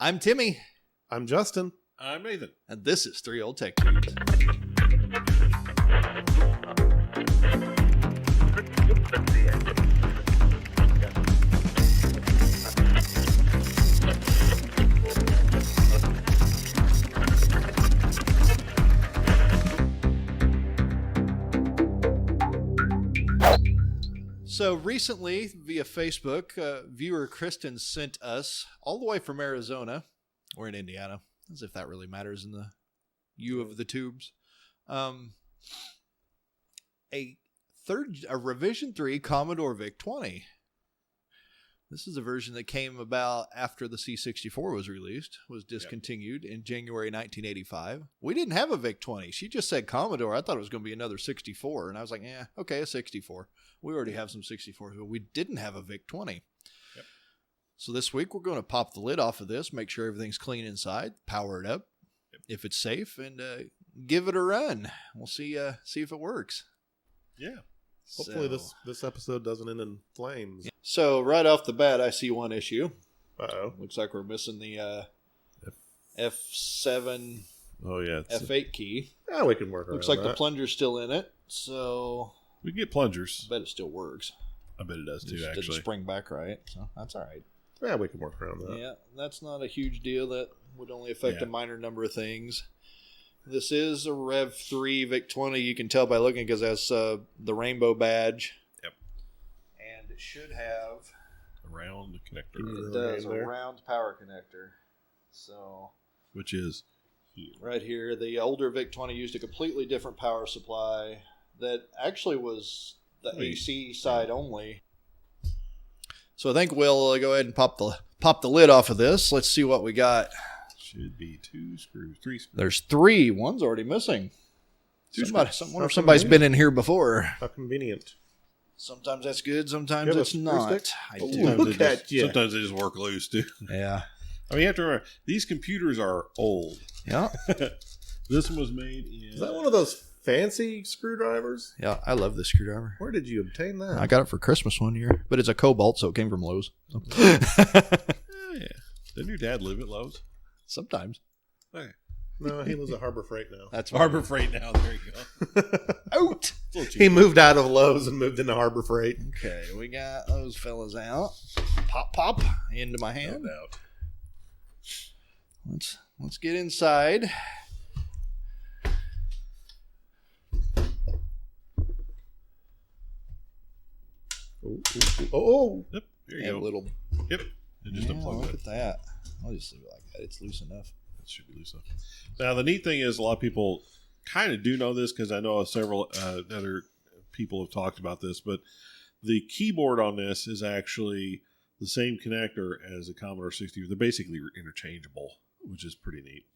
I'm Timmy. I'm Justin. I'm Nathan. And this is Three Old Tech Dudes. So recently, via Facebook, viewer Kristin sent us, all the way from Arizona, we're in Indiana, as if that really matters in the U of the tubes, a revision 3 Commodore VIC-20. This is a version that came about after the C64 was released, was discontinued in January 1985. We didn't have a VIC-20. She just said Commodore. I thought it was going to be another 64, and I was like, yeah, okay, a 64. We already have some 64s, but we didn't have a VIC-20. Yep. So this week we're going to pop the lid off of this, make sure everything's clean inside, power it up, if it's safe, and give it a run. We'll see if it works. Yeah. Hopefully this episode doesn't end in flames. So right off the bat, I see one issue. Uh-oh. Looks like we're missing the F7, F8 key. Yeah, we can work around Looks like that. the plunger's still in it, so We can get plungers. I bet it still works. I bet it does It too, just actually. didn't spring back right, so that's all right. Yeah, we can work around that. Yeah, that's not a huge deal. That would only affect a minor number of things. This is a Rev 3 VIC-20. You can tell by looking because it has the rainbow badge. Yep. And it should have... A round connector. It does, a round power connector. So... Which is here. Right here. The older VIC-20 used a completely different power supply that actually was the AC side only. So I think we'll go ahead and pop the lid off of this. Let's see what we got. Should be 2 screws, 3 screws. There's 3. One's already missing. Wonder if How somebody's convenient. been in here before. How convenient. Sometimes that's good. Sometimes You have a it's screw not. stick? I Oh, do. look at you. Sometimes they just work loose too. Yeah. I mean, you have to remember, these computers are old. Yeah. This one was made in... Is that one of those fancy screwdrivers? Yeah. I love this screwdriver. Where did you obtain that? I got it for Christmas one year, but it's a Cobalt, so it came from Lowe's. So. Yeah. Didn't your dad live at Lowe's? Sometimes. Okay. No, he lives at Harbor Freight now. That's Harbor Freight now. There you go. out. It's a little He cheaper. moved out of Lowe's and moved into Harbor Freight. Okay, we got those fellas out. Pop into my hand. No doubt. Let's get inside. Oh. Yep. There you And go. a little. Yep. And just unplug Look that. at that. I'll just leave it like that. It's loose enough. That should be loose enough. Now, the neat thing is a lot of people kind of do know this because I know several other people have talked about this, but the keyboard on this is actually the same connector as a Commodore 60. They're basically interchangeable, which is pretty neat.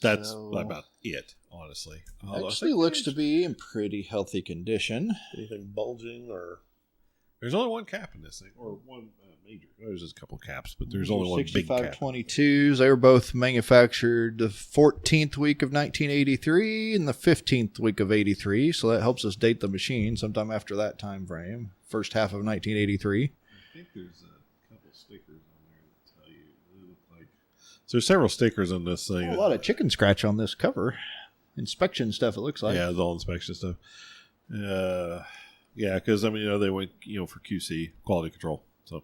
That's about it, honestly. Actually looks to be in pretty healthy condition. Anything bulging or... There's only one cap in this thing, or one major. There's just a couple caps, but there's only one big cap. 6522s. They were both manufactured the 14th week of 1983 and the 15th week of 83. So that helps us date the machine sometime after that time frame. First half of 1983. I think there's a couple stickers on there that tell you. They look like... So there's several stickers on this thing. A lot of chicken scratch on this cover. Inspection stuff, it looks like. Yeah, it's all inspection stuff. Yeah, because, I mean, they went, for QC, quality control. So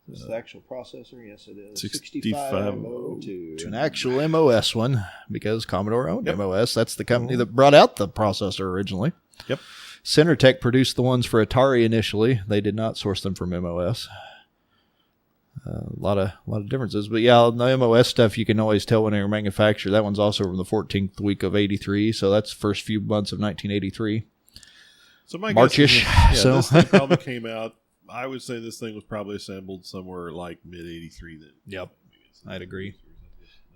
This is the actual processor? Yes, it is. 6502. An actual MOS one, because Commodore owned MOS. That's the company that brought out the processor originally. Yep. Centertech produced the ones for Atari initially. They did not source them from MOS. A lot of differences. But yeah, the MOS stuff you can always tell when they were manufactured. That one's also from the 14th week of 83, so that's the first few months of 1983. So my March-ish. Guess is, So this thing probably came out. I would say this thing was probably assembled somewhere like mid '83. Yep, I'd agree.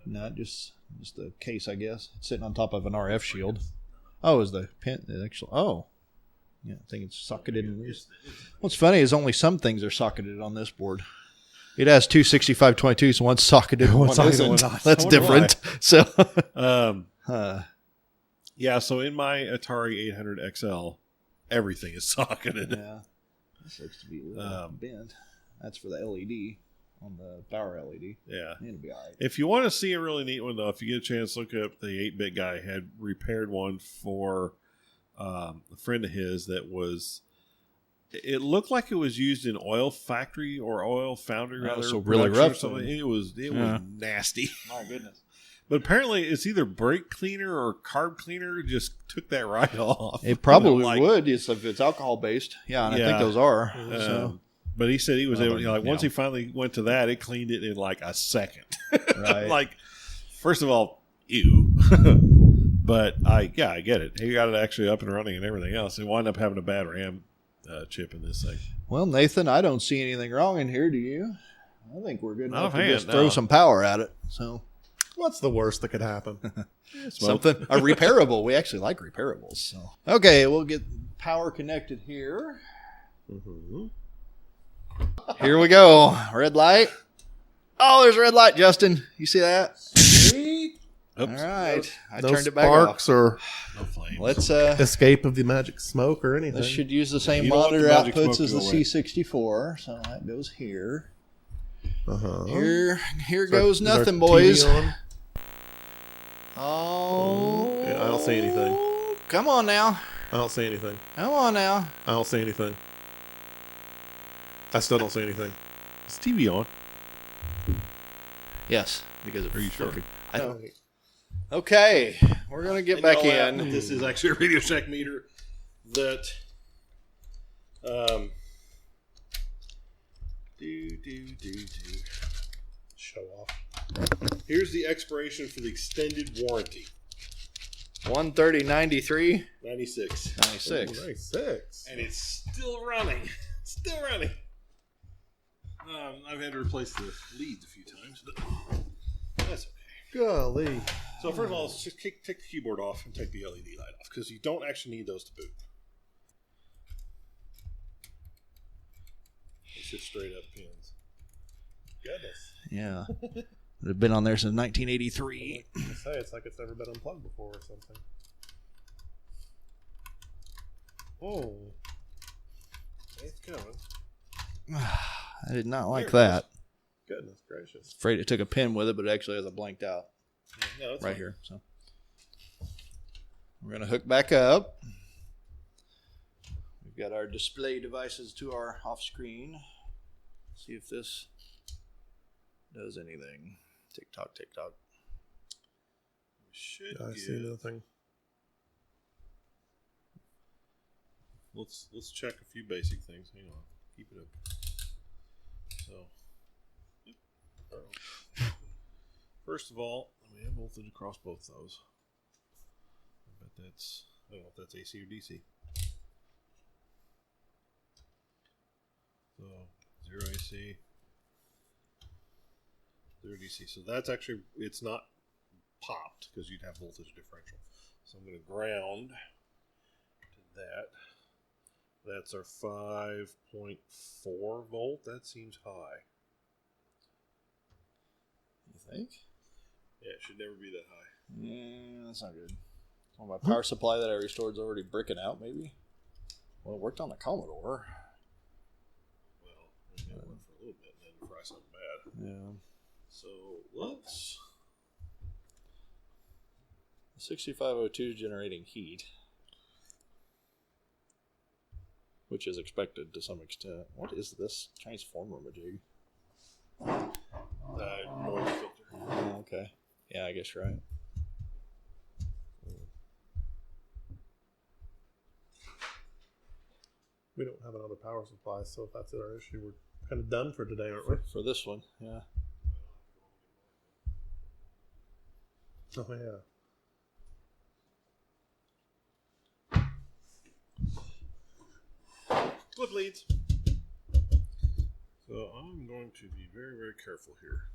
Not just the case, I guess. It's sitting on top of an RF shield. Oh, is the pin actually? Oh, yeah. I think it's socketed in loose. What's funny is only some things are socketed on this board. It has two 6522s, so one's socketed and one isn't. That's different. So, yeah. So in my Atari 800 XL. Everything is socketed. Yeah. This looks to be bent. That's for the LED. on the power LED. Yeah. It'll be all right. If you want to see a really neat one, though, if you get a chance, look up the 8-bit guy had repaired one for a friend of his that was. It looked like it was used in oil factory or oil foundry, rather. So really rough. It was nasty. My goodness. But apparently, it's either brake cleaner or carb cleaner just took that right off. It probably would if it's alcohol based. Yeah, and I think those are. But he said he was able to, once he finally went to that, it cleaned it in like a second. Right. First of all, ew. But I get it. He got it actually up and running and everything else. He wound up having a bad RAM chip in this thing. Well, Nathan, I don't see anything wrong in here. Do you? I think we're good enough to just no. throw some power at it. So, what's the worst that could happen? Something a repairable. We actually like repairables. So, okay, we'll get power connected here. Mm-hmm. Here we go. Red light. Oh, there's a red light, Justin. You see that? Sweet. All right. I no turned it back sparks off. Or no flames. Let's escape of the magic smoke or anything. This should use the same you don't want monitor the magic outputs smoke as the to go away. C64, so that goes here. Uh-huh. Here goes Is our nothing, TV boys. on? Oh, Yeah, I don't see anything. Come on now. I don't see anything. Come on now. I don't see anything. I still don't see anything. Is TV on? Yes, because Are you sure? Okay, we're gonna get back in. This is actually a Radio Shack meter that Show off. here's the expiration for the extended warranty. 130.93. 96. 96. 96. And it's still running. Still running. I've had to replace the leads a few times, but that's okay. Golly. So first of all, let's just take the keyboard off and take the LED light off, because you don't actually need those to boot. It's just straight up pins. Goodness. Yeah, they've been on there since 1983. I say it's like it's never been unplugged before or something. Oh, It's coming. I did not like that. goodness gracious. Afraid it took a pin with it, but it actually has a blanked out Yeah, that's right fine. here. So we're gonna hook back up. We've got our display devices to our off screen. See if this does anything. Tick tock, tick tock. We should I see nothing. Let's check a few basic things. Hang on. Keep it up. So, first of all, we have voltage across both those. I bet that's, I don't know if that's AC or DC. So, 0 AC, 0 DC. So that's actually, it's not popped because you'd have voltage differential. So I'm going to ground to that. That's our 5.4 volt. That seems high. You think? Yeah, it should never be that high. Yeah, that's not good. Well, my power supply that I restored is already bricking out, maybe. Well, it worked on the Commodore. Well, it went for a little bit and then try something bad. Yeah. So let's. The 6502 is generating heat, which is expected to some extent. What is this transformer majig? Noise filter. Oh, okay. Yeah, I guess you're right. We don't have another power supply, so if that's our issue, we're kind of done for today, aren't we? For this one, yeah. Oh, yeah. Flip leads. So I'm going to be very, very careful here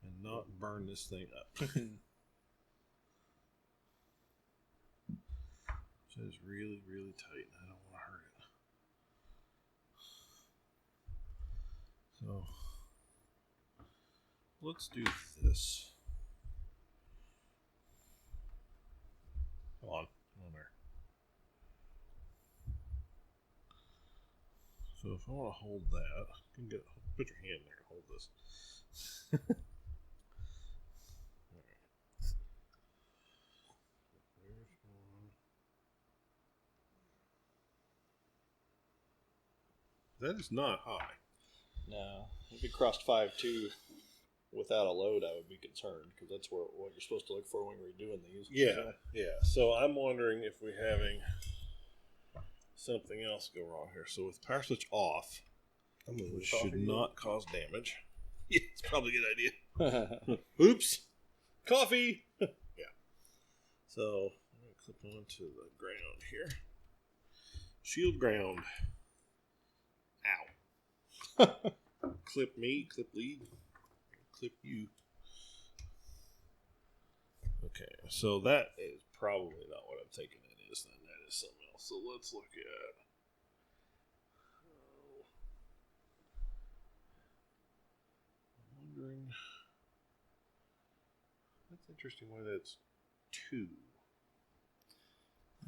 and not burn this thing up. So it's really, really tight and I don't want to hurt it. So let's do this. Come on there. So if I want to hold that, I can get Put your hand there and hold this. That is not high. No, if it crossed 5.2 without a load, I would be concerned because that's what you're supposed to look for when we're doing these. Yeah, yeah. So I'm wondering if we're having something else go wrong here. So with power switch off, it should not cause damage. Yeah, it's probably a good idea. Oops, coffee. Yeah. So I'm going to clip onto the ground here. Shield ground. Ow. Clip me, clip lead, clip you. Okay, so that is probably not what I'm thinking it is then. That is something else. So let's look at. I'm wondering. That's interesting why that's 2.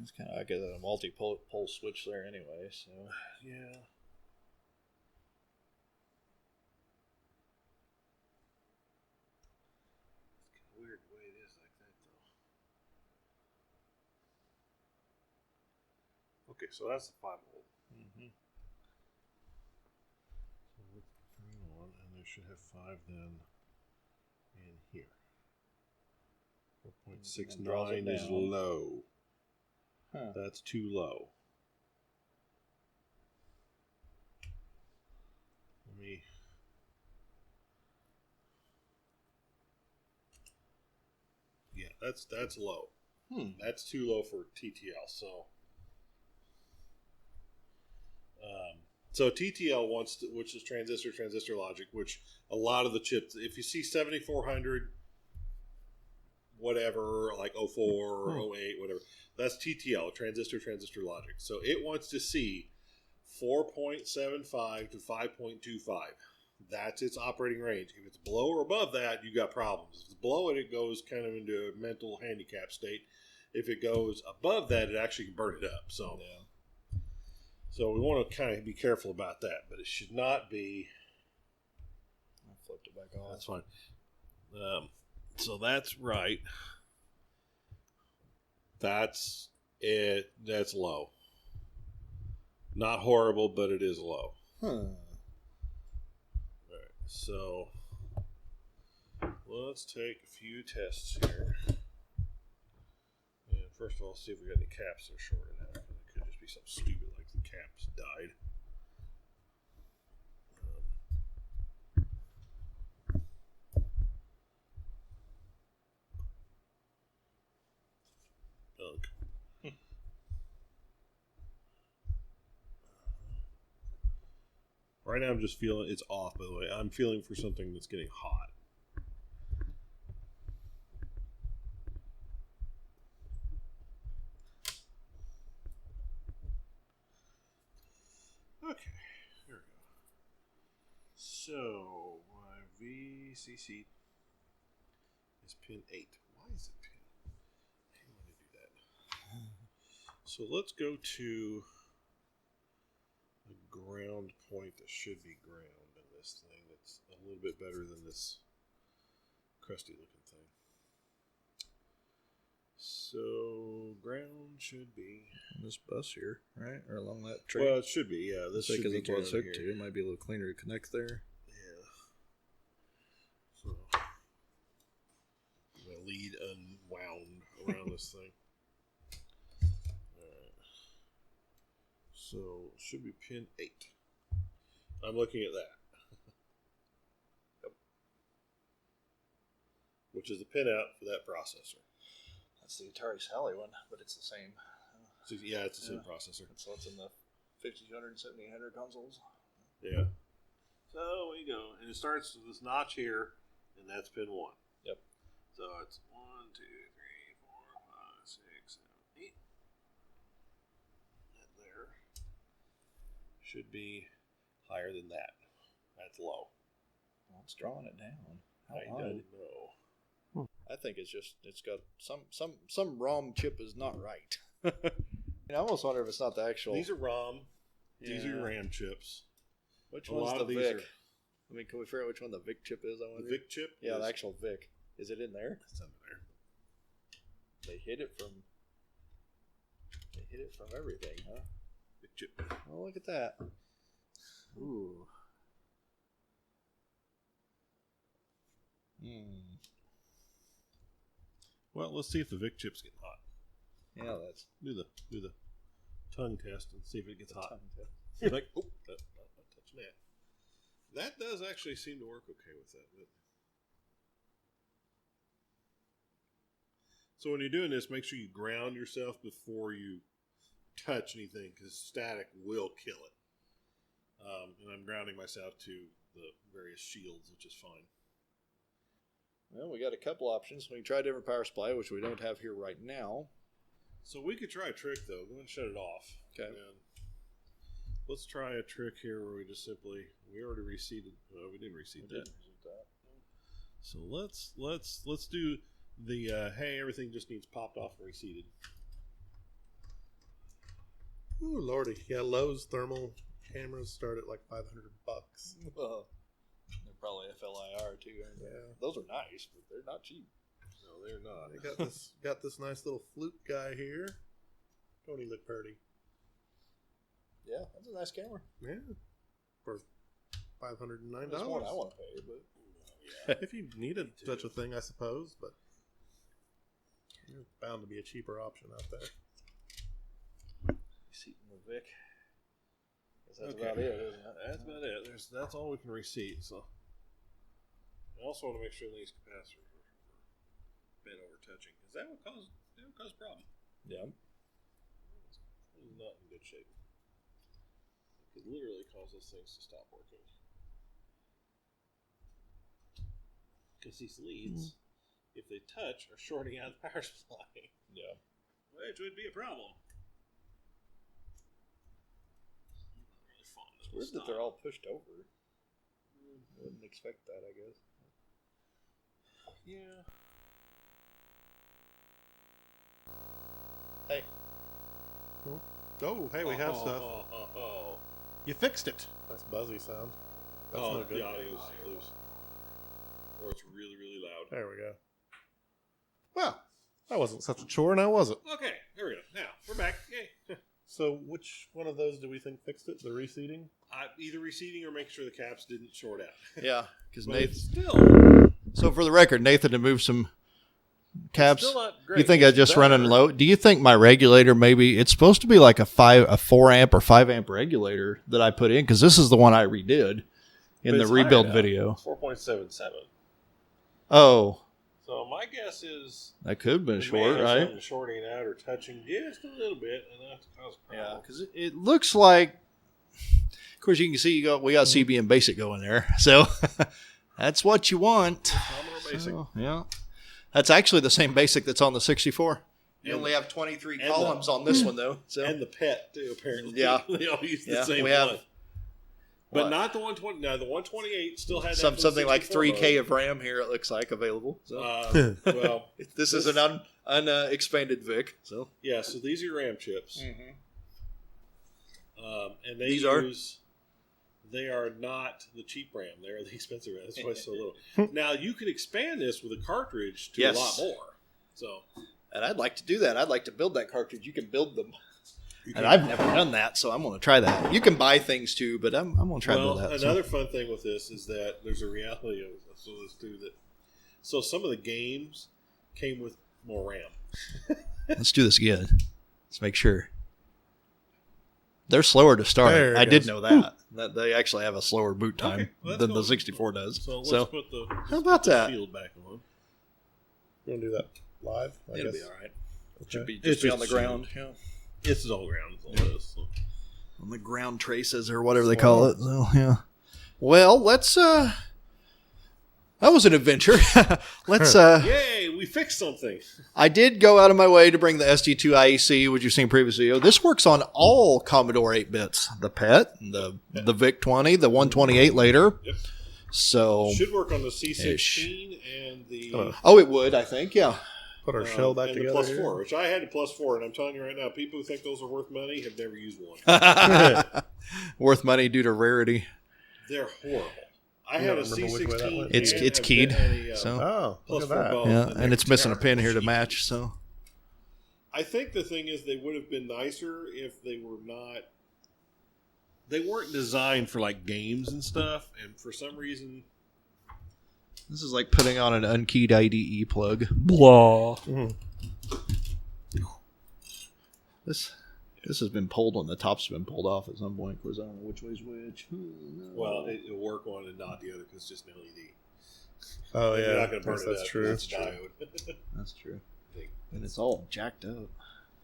It's kind of like a multi-pole switch there anyway, so. Yeah. Weird the way it is like that, though. Okay, so that's the 5 volt. Mm-hmm. So let's turn on, and they should have 5 then in here. 4.69 is low. Huh. That's too low. Let me. Yeah, that's low. That's too low for TTL. So TTL wants to, which is transistor logic, which a lot of the chips, if you see 7400, whatever, like 04 or 08, whatever, that's TTL, transistor logic. So it wants to see 4.75 to 5.25. That's its operating range. If it's below or above that, you got problems. If it's below it, it goes kind of into a mental handicap state. If it goes above that, it actually can burn it up. So, so we want to kind of be careful about that, but it should not be. I flipped it back on. That's fine. So that's right. That's it. That's low. Not horrible, but it is low. So, let's take a few tests here. And first of all, see if we got any caps that are shorted out. It could just be something stupid like the caps died. Right now I'm just feeling it's off, by the way. I'm feeling for something that's getting hot. Okay, here we go. So, my VCC is pin 8. Why is it pin? I didn't want to do that. So let's go to a ground point that should be ground in this thing that's a little bit better than this crusty looking thing. So ground should be on this bus here, right? Or along that track? Well, it should be, yeah. This should be that's what it's hooked here. to. It might be a little cleaner to connect there. Yeah. So my lead unwound around this thing. Alright. So it should be pin 8. I'm looking at that. Yep. Which is the pin out for that processor. That's the Atari Sally one, but it's the same. So, yeah, it's the same processor. So it's in the 5200 and 7800 consoles. Yeah. So we go. And it starts with this notch here, and that's pin 1. Yep. So it's 1, 2, 3, 4, 5, 6, 7, 8. And there should be higher than that. That's low. Well, it's drawing it down. I don't know. I think it's got some ROM chip is not right. I almost wonder if it's not the actual. These are ROM. Yeah. These are RAM chips. Which one's the VIC? I mean, can we figure out which one the VIC chip is? The VIC chip? Yeah, the actual VIC. Is it in there? It's under there. They hid it from everything, huh? VIC chip. Oh, look at that. Ooh. Well, let's see if the VIC chip's getting hot. Yeah, that's Do the tongue test and see if it gets hot. You're like, oh, not touching that. That does actually seem to work okay with that. But... So when you're doing this, make sure you ground yourself before you touch anything, because static will kill it. And I'm grounding myself to the various shields, which is fine. Well, we got a couple options. We can try a different power supply, which we don't have here right now. So we could try a trick, though. Go ahead and shut it off. Okay. And let's try a trick here where we just simply, we already reseated. Well, we didn't reseat that. So let's do the, hey, everything just needs popped off and reseated. Ooh, lordy. Yeah, Lowe's thermal cameras start at like $500. They're probably FLIR too. Yeah. Those are nice, but they're not cheap. No, they're not. They got this nice little flute guy here. Don't he look pretty? Yeah, that's a nice camera. Yeah. For $509. That's one I want to pay, but If you needed such a thing, I suppose, but there's bound to be a cheaper option out there. seat in the VIC. That's Okay. about it, isn't it? That's about it. That's all we can reseat. So I also want to make sure these capacitors are bent over touching, because that would cause a problem. Yeah. It's not in good shape. It could literally cause those things to stop working. Because these leads, if they touch, are shorting out the power supply. Yeah. Which would be a problem. Really fun. It's weird that they're all pushed over. I wouldn't expect that, I guess. Yeah. Hey. Oh, hey, we have stuff. You fixed it. That's buzzy sound. That's no good. The audio's loose. Or it's really, really loud. There we go. Well, that wasn't such a chore, now was it? Okay, there we go. Now, we're back. Yay. So, which one of those do we think fixed it? The reseating? Either reseating or making sure the caps didn't short out. Yeah, because But Nathan. it's still, So for the record, Nathan had moved some caps. still not great. You think I It's just running better. low? Do you think my regulator maybe it's supposed to be like a 4 amp or 5 amp regulator that I put in? Because this is the one I redid in But the it's rebuild higher now. video. 4.77. Oh, So my guess is that could have been it short, may have right? something shorting out or touching just a little bit, and that's cause a Yeah, problem. because it looks like. Of course, you can see we got CBM Basic going there, so that's what you want. Commodore Basic. So, yeah, that's actually the same Basic that's on the 64. You And- only have 23 and columns on this one though. So And the PET too, apparently. Yeah. They all use the yeah, same we one. have But what? not the 120. No, the 128 still had that something like 64 3K of RAM here. It looks like available. So mode. Well, this is an expanded VIC. So yeah. So these are your RAM chips, and they These are? They are not the cheap RAM. They are the expensive RAM. That's why it's so little. Now you can expand this with a cartridge to Yes. a lot more. So and I'd like to do that. I'd like to build that cartridge. You can build them. you And I've never done that, so I'm going to try that. You can buy things too, but I'm going to try to well, do that. so. another fun thing with this is that there's a reality of this too. So some of the games came with more RAM. Let's do this again. Let's make sure. They're slower to start. There it I did goes. know that they actually have a slower boot time Okay, well, that's than the cool. 64 does. So let's So put the how about that? shield back on. You want to do that live? I It'll guess. be all right. Okay. Should be It's just be on the just ground. Yeah. This is all ground. Is all it is. So. On the ground traces or whatever they call it. So yeah. Well, let's. That was an adventure. Let's. Yay! We fixed something. I did go out of my way to bring the SD2 IEC, which you've seen previously. This works on all Commodore 8 bits. The PET, the VIC-20, the 128 later. Yep. So. Should work on the C16 and the Oh, it would, I think. Yeah. Put our shell back and together. the plus here. 4, which I had a plus 4, and I'm telling you right now, people who think those are worth money have never used one. Worth money due to rarity. They're horrible. I had a C16. It's keyed. So Oh, look at that. yeah, and it's missing a pin here to match. So I think the thing is they would have been nicer if they were not. They weren't designed for like games and stuff, and for some reason, this is like putting on an unkeyed IDE plug. Blah. Mhm. This has been pulled on. The top's been pulled off at some point. Of course, I don't know which way's which. well, it'll work one and not the other because it's just an LED. Oh, You're yeah. not going to burn it That's up. true. It's a diode. That's true. And it's all jacked up.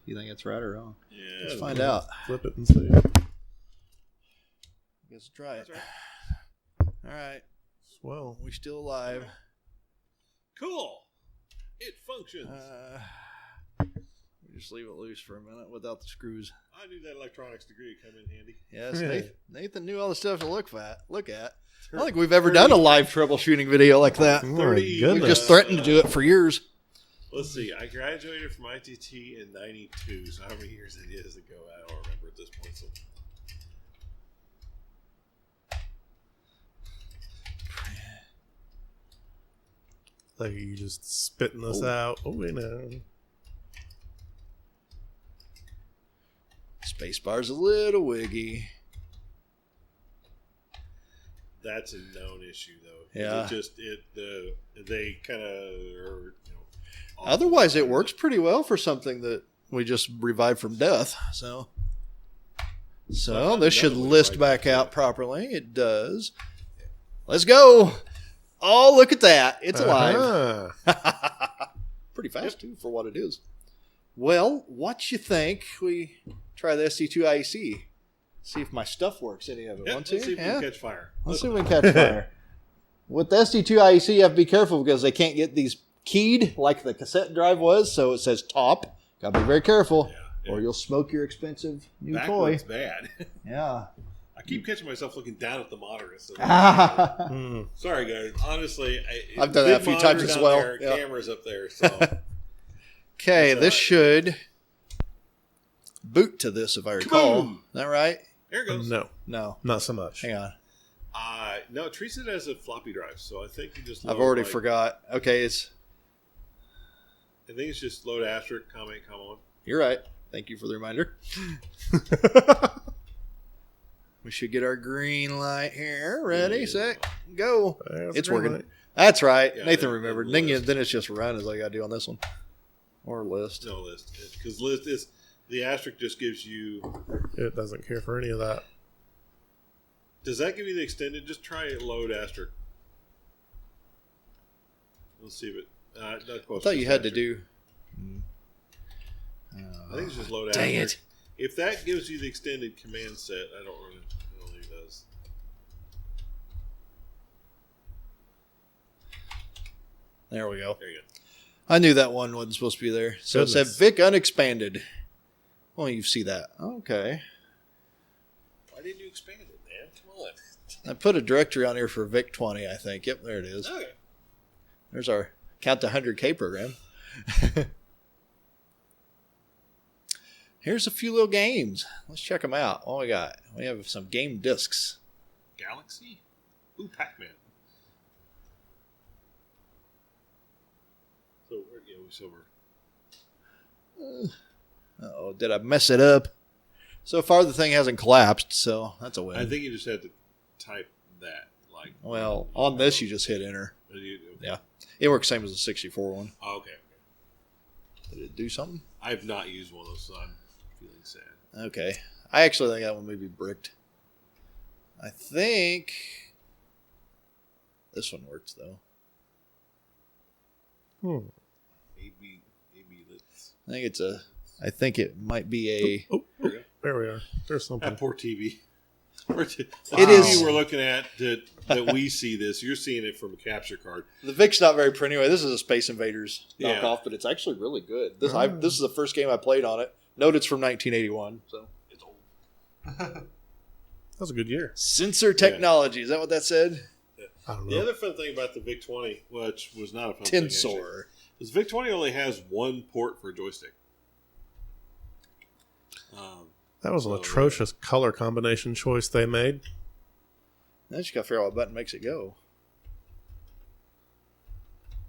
You think it's right or wrong? Yeah, Let's find out. Flip it and see. Let's try it. That's All right. Swell. We still alive. Cool. It functions. We just leave it loose for a minute without the screws. I knew that electronics degree would come in handy. Yes, Nathan knew all the stuff to look at. I don't think we've ever done a live troubleshooting video like that. Oh, my 30 goodness. We just threatened to do it for years. Let's see. I graduated from ITT in '92, so how many years it is ago? I don't remember at this point. So. Like, you just spitting this out. Oh, wait, no. Spacebar's a little wiggy. That's a known issue, though. Yeah. They kind of are. Otherwise, it works pretty well for something that we just revived from death. So this should list back out properly. It does. Let's go. Oh, look at that. It's alive. Pretty fast, too, for what it is. Well, what you think we try the ST2IEC? See if my stuff works, any of it. Yep, Want to? let's see if we can catch fire. Let's see if we can catch fire. With the ST2IEC, you have to be careful because they can't get these keyed like the cassette drive was, so it says top. Got to be very careful, or you'll smoke your expensive new Backwards toy. bad. Yeah. I keep catching myself looking down at the monitor. So Mm. sorry, guys. Honestly, I've done that a few times as well. There, Yeah. Cameras up there. So Okay, this should boot to this, if I recall. Is that right? there it goes. No, not so much. Hang on. No, it treats it as a floppy drive, so I think you just. I've load, already like, forgot. Okay, I think it's just load asterisk, comment, come on. you're right. Thank you for the reminder. We should get our green light here. Ready, set, go. It's working. Right. That's right. Yeah, Nathan the remembered. list. Then it's just run as I got to do on this one. Or list. No list, because list is the asterisk just gives you. It doesn't care for any of that. Does that give you the extended? Just try load asterisk. Let's see if it. Not close I thought you had to asterisk. do. I think it's just load Dang asterisk. it. If that gives you the extended command set, I don't think it does. There we go. There you go. I knew that one wasn't supposed to be there. So it said Goodness. VIC unexpanded. Well, you see that. Okay. Why didn't you expand it, man? Come on. I put a directory on here for VIC-20, I think. Yep, there it is. Okay. There's our Count to 100K program. Here's a few little games. Let's check them out. What we got? We have some game discs. Galaxy? Ooh, Pac-Man. So we're Uh-oh, did I mess it up? So far, the thing hasn't collapsed, so that's a win. I think you just had to type that. Like, Well, on this, you just hit enter. Yeah. It works same as the 64 one. Oh, okay. Did it do something? I have not used one of those, so I'm feeling sad. Okay. I actually think that one may be bricked. I think this one works, though. AB Litz. I think it might be a... Oh, There we go. there we are. There's something. That poor TV. It It is- is. We're looking at that we see this. You're seeing it from a capture card. The VIC's not very pretty anyway. This is a Space Invaders knockoff, Yeah. but it's actually really good. This is the first game I played on it. Note it's from 1981, so It's old. That was a good year. Sensor technology. Is that what that said? I don't The know. other fun thing about the VIC-20, which was not a fun thing, actually, Tensor. is VIC-20 only has one port for a joystick. That was an atrocious color combination choice they made. Now you just got to figure out what button makes it go.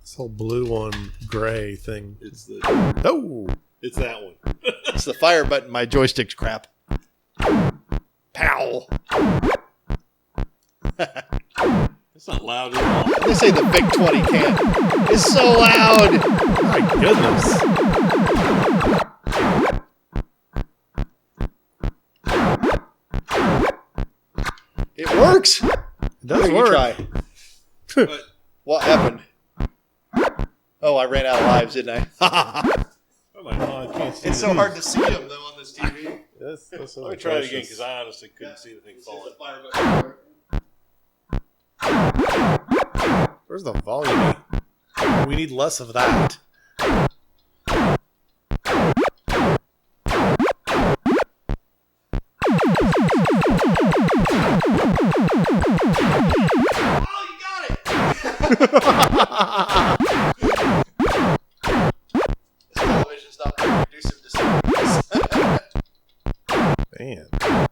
This whole blue on gray thing. It's the. Oh! It's that one. It's the fire button. My joystick's crap. Pow! It's not loud at all. They say the VIC-20 can't. It's so loud! My goodness. It works! It does Here, you work. try. But What happened? Oh, I ran out of lives, didn't I? I'm like, oh, I can't see. It's so hard to see them, though, on this TV. This Let me try it again because I honestly couldn't see the thing falling. Where's the volume? We need less of that. Oh, you got it! This television's not very conducive to sound. Man. I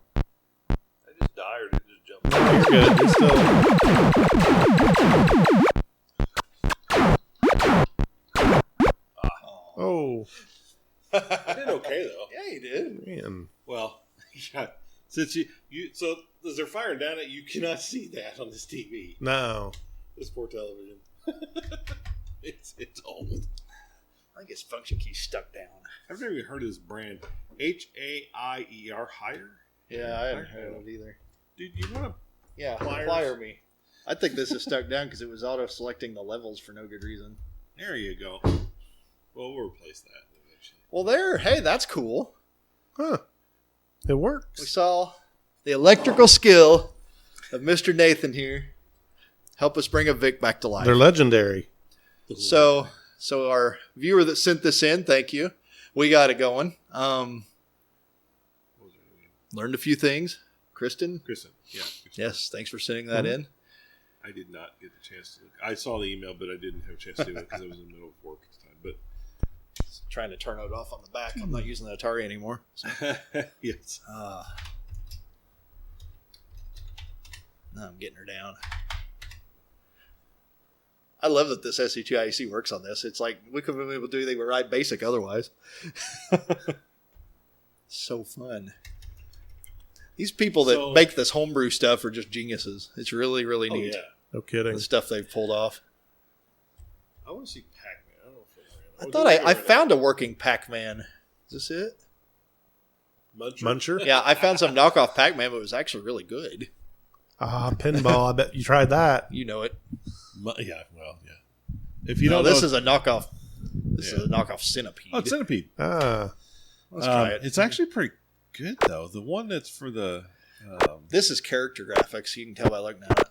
just died or did it just jump? No, you're good. You're still... Oh. I did okay though. Yeah, you did. Man. Well, yeah. Since you so as they're firing down it, you cannot see that on this TV. No. This poor television. it's old. I think his function key's stuck down. I've never even heard of this brand. HAIER Higher? Yeah, I hadn't heard of it either. Dude, you want to? Yeah, Pliers. plier me. I think this is stuck down because it was auto-selecting the levels for no good reason. There you go. Well, we'll replace that eventually. Well, there. Hey, that's cool. Huh. It works. We saw the electrical skill of Mr. Nathan here help us bring a Vic back to life. They're legendary. So our viewer that sent this in, thank you. We got it going. Learned a few things. Kristin? Kristin, yeah. Kristin. Yes, thanks for sending that in. I did not get the chance to look. I saw the email, but I didn't have a chance to do it because I was in the middle of work at the time. But Trying to turn it off on the back. I'm not using the Atari anymore. So. yes. Now I'm getting her down. I love that this SC2IEC works on this. It's like we couldn't be able to do anything but write BASIC otherwise. So fun. These people that make this homebrew stuff are just geniuses. It's really, really neat. Yeah. No kidding. The stuff they've pulled off. I want to see Pac-Man. I don't know if I thought I found a working Pac-Man. Is this it? Muncher? Yeah, I found some knockoff Pac-Man, but it was actually really good. Ah, pinball. I bet you tried that. You know it. Yeah, well, yeah. If you No, don't know, this is a knockoff. This is a knockoff Centipede. oh, Centipede. Ah. Let's try it. It's actually pretty good though. The one that's for the This is character graphics. You can tell by looking at it.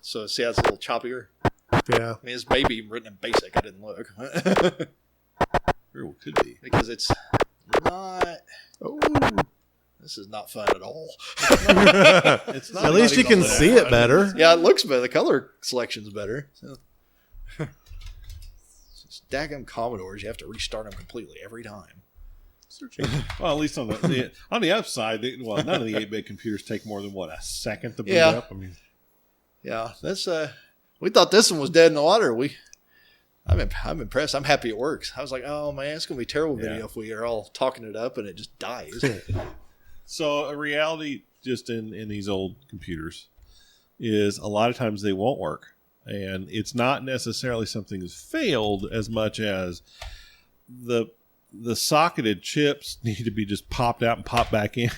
So see how it's a little choppier? Yeah. I mean, it's maybe written in BASIC. I didn't look. very well could be. Because it's not... Oh. This is not fun at all. It's not At least you can see it better. Yeah, it looks better. The color selection's better. So. It's daggum Commodores. You have to restart them completely every time. Well, at least on the on the upside, well, none of the 8-bit computers take more than a second to boot Yeah. up. I mean, Yeah, that's we thought this one was dead in the water. I'm impressed. I'm happy it works. I was like, oh man, it's gonna be a terrible video if we are all talking it up and it just dies. so a reality just in these old computers is a lot of times they won't work, and it's not necessarily something that's failed as much as the socketed chips need to be just popped out and popped back in.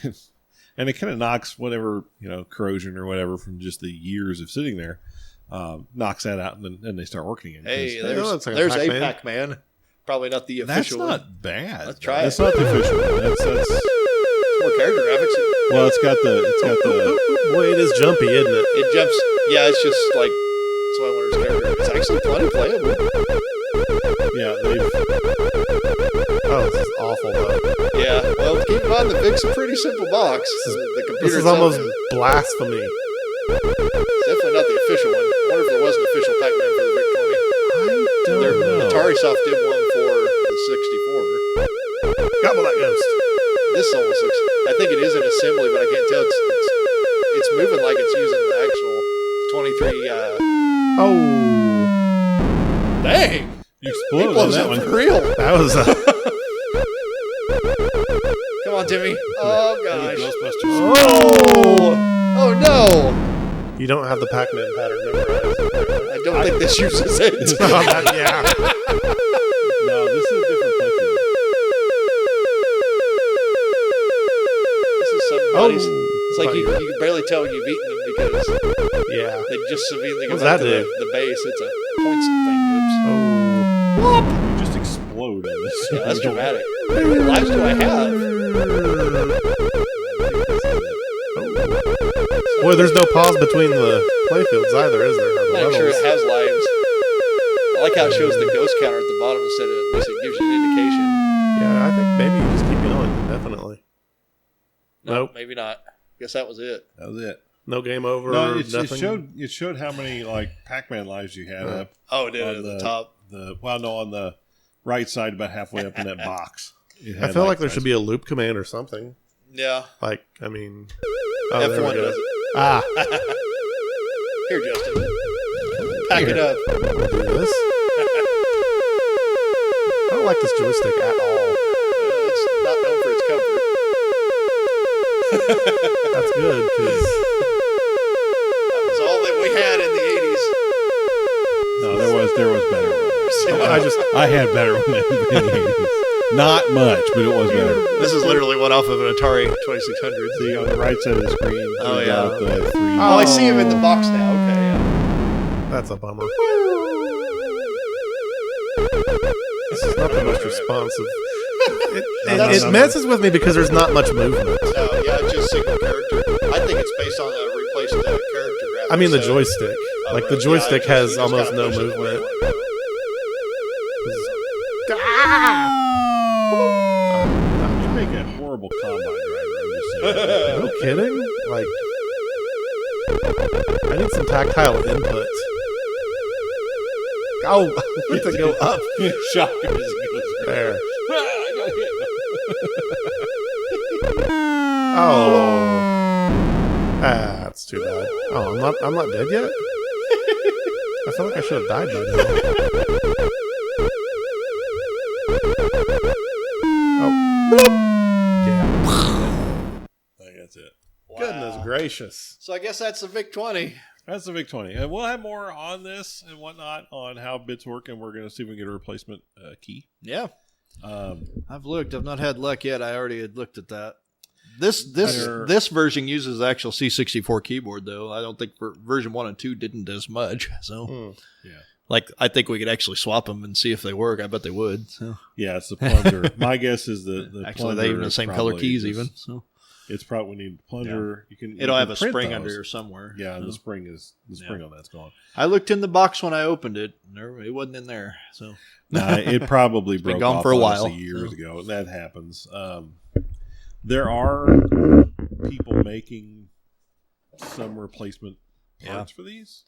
And it kind of knocks whatever, corrosion or whatever from just the years of sitting there, knocks that out, and then they start working again. Hey, that's like a there's a Pac-Man. Pac-Man. Probably not the That's official one. not bad. Let's try That's it. not the official one. That's More character graphics. well, it's got the Boy, it is jumpy, isn't it? It jumps. Yeah, it's just like that's why I wanted to character. It's actually plenty playable. yeah. They've, Oh, this is awful, though. Yeah. Well, keep in mind the VIC's a pretty simple box. The computer This is itself almost blasphemy. It's definitely not the official one. I wonder if there was an official Pac-Man for the VIC-20. don't know. Atari Soft did one for the 64. Got one of that ghost. This almost looks. I think it is an assembly, but I can't tell. It's moving like it's using the actual 23. Oh, Dang! You He exploded on blows that up one. for real. that was Come on, Timmy. Oh, gosh. Ghostbusters. Oh! Oh, no! you don't have the Pac-Man pattern memorized. I don't think this uses it. Yeah. No, this is a different playfield. This is somebody's. It's like you can barely tell when you've eaten them because Yeah. they just severely go What's back that to do? the base. It's a points thing. Oops. Oh. You just explode in this. Yeah, that's dramatic. How many lives do I have? Boy, there's no pause between the playfields either, is there? Or the I'm not sure levels? it has lives. I like how it shows the ghost counter at the bottom instead of at least it gives you an indication. Yeah, I think maybe you just keep going. Definitely. No, Nope. maybe not. Guess that was it. That was it. No game over. No, nothing. it showed how many like Pac-Man lives you had up. Oh, it did On at the the- top. On the right side, about halfway up in that box. I feel like there should be a loop command or something. Yeah. Like, I mean, oh, there we F1 go. does it. Ah, Here, Justin. Pack it up. do this. I don't like this joystick at all. It's not known for its comfort. That's good because That was all that we had in the 80s. No, there was better ones. I I had better ones in the 80s. Not much, but it was better. This is literally one off of an Atari 2600. See on the right side of the screen. Oh, we've yeah. got the three. Oh, I see him in the box now. Okay, yeah. that's a bummer. This is not the most responsive. It messes with me because there's not much movement. No, yeah, it's just single character. I think it's based on a replaced character graphics. I mean, the so- joystick. Oh, Like, the really? joystick Yeah, has you just almost gotta no push it the way movement. you wanna go. You make a horrible combine driver. I'm just saying. No kidding? Like, I need some tactile input. Oh, I need to go up. Shocker as it goes. There. I got hit. Oh. That's too bad. Oh, I'm not dead yet? I feel like I should have died by now. Oh. Yeah. I think that's it. Goodness gracious. So I guess that's the VIC-20. That's the VIC-20. And we'll have more on this and whatnot on how bits work, and we're going to see if we can get a replacement key. Yeah. Um, I've looked. I've not had luck yet. I already had looked at that. This Better- version uses the actual C64 keyboard, though. I don't think version 1 and 2 didn't as much. So, yeah. like, I think we could actually swap them and see if they work. I bet they would. So, Yeah, it's the plunger. My guess is the actually, plunger they even the is same color probably keys, just- even. So, It's probably we need plunger. You can it'll you have can a print spring those. under here somewhere. Yeah, So. the spring on that's gone. I looked in the box when I opened it. It wasn't in there. So, Nah, it probably been broke gone off for a on us while, years so. ago. That happens. There are people making some replacement parts for these.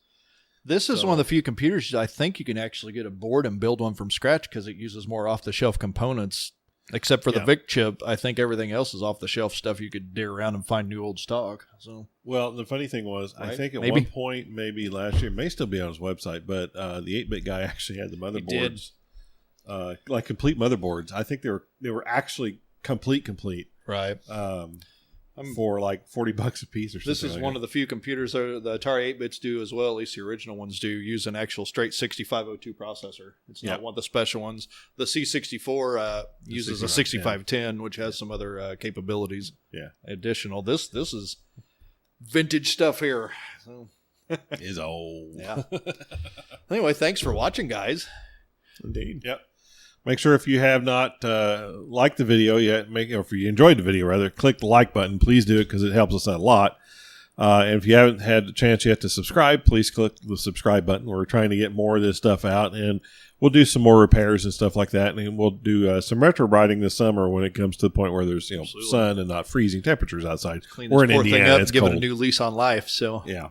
this is So- one of the few computers I think you can actually get a board and build one from scratch because it uses more off-the-shelf components. Except for the Yeah. VIC chip, I think everything else is off-the-shelf stuff you could dig around and find new old stock. So Well, the funny thing was, I Right? think at Maybe. one point, maybe last year, it may still be on his website, but the 8-bit guy actually had the did. motherboards, like complete motherboards. I think they were actually complete, right. for like $40 a piece or something. This is one of the few computers that the Atari 8-bits do as well, at least the original ones do, use an actual straight 6502 processor. It's not Yeah. one of the special ones. The C64 uses a 6510, which has some other capabilities. Yeah. Additional. This is vintage stuff here. So, is old. yeah. Anyway, thanks for watching, guys. Indeed. Yep. Make sure if you have not liked the video yet, or if you enjoyed the video rather, click the like button. Please do it because it helps us out a lot. And if you haven't had a chance yet to subscribe, please click the subscribe button. We're trying to get more of this stuff out, and we'll do some more repairs and stuff like that. And we'll do some retro riding this summer when it comes to the point where there's Absolutely. sun and not freezing temperatures outside. Clean We're this in poor thing Indiana. up, It's give it cold. a new lease on life. So Yeah.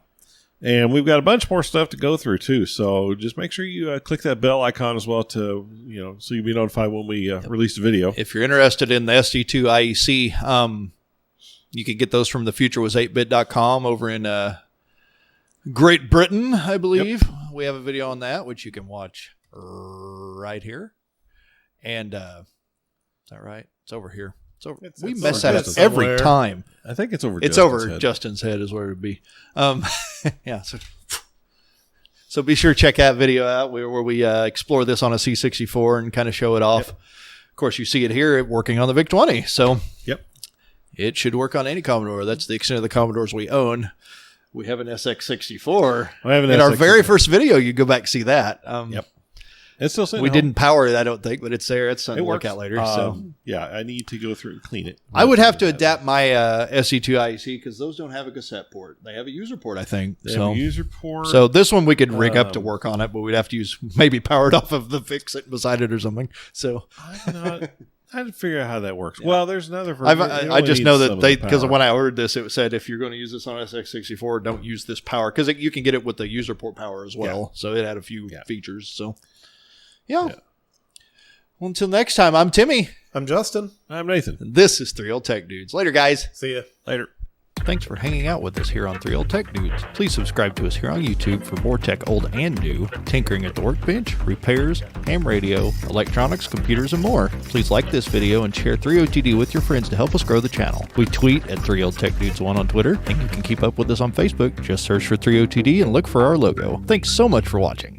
And we've got a bunch more stuff to go through too. So just make sure you click that bell icon as well to, so you'll be notified when we release the video. if you're interested in the SD2 IEC, you can get those from thefuturewas8bit.com over in Great Britain, I believe. Yep. We have a video on that, which you can watch right here. And is that right? It's over here. We mess that up every time. I think it's over. Justin's head is where it would be. Yeah. So be sure to check that video out where we explore this on a C64 and kind of show it off. Yep. Of course, you see it here working on the VIC-20. So it should work on any Commodore. That's the extent of the Commodores we own. We have an SX64. In our very first video, you go back and see that. It's still sitting. We didn't power it, I don't think, but it's there. It's something to look at later. I need to go through and clean it. I would have to adapt my SE2 IEC because those don't have a cassette port. They have a user port, I think. They have a user port. So this one we could rig up to work on it, but we'd have to use maybe powered off of the VIC sitting beside it or something. So I had to figure out how that works. Well, there's another version. I just know that because when I ordered this, it said if you're going to use this on SX64, don't use this power because you can get it with the user port power as well. So it had a few features. So. Yeah. Well, until next time, I'm Timmy. I'm Justin. I'm Nathan. This is 3 Old Tech Dudes. Later, guys. See ya. Later. Thanks for hanging out with us here on 3 Old Tech Dudes. Please subscribe to us here on YouTube for more tech old and new, tinkering at the workbench, repairs, ham radio, electronics, computers, and more. Please like this video and share 3OTD with your friends to help us grow the channel. We tweet at 3 Old Tech Dudes 1 on Twitter, and you can keep up with us on Facebook. Just search for 3OTD and look for our logo. Thanks so much for watching.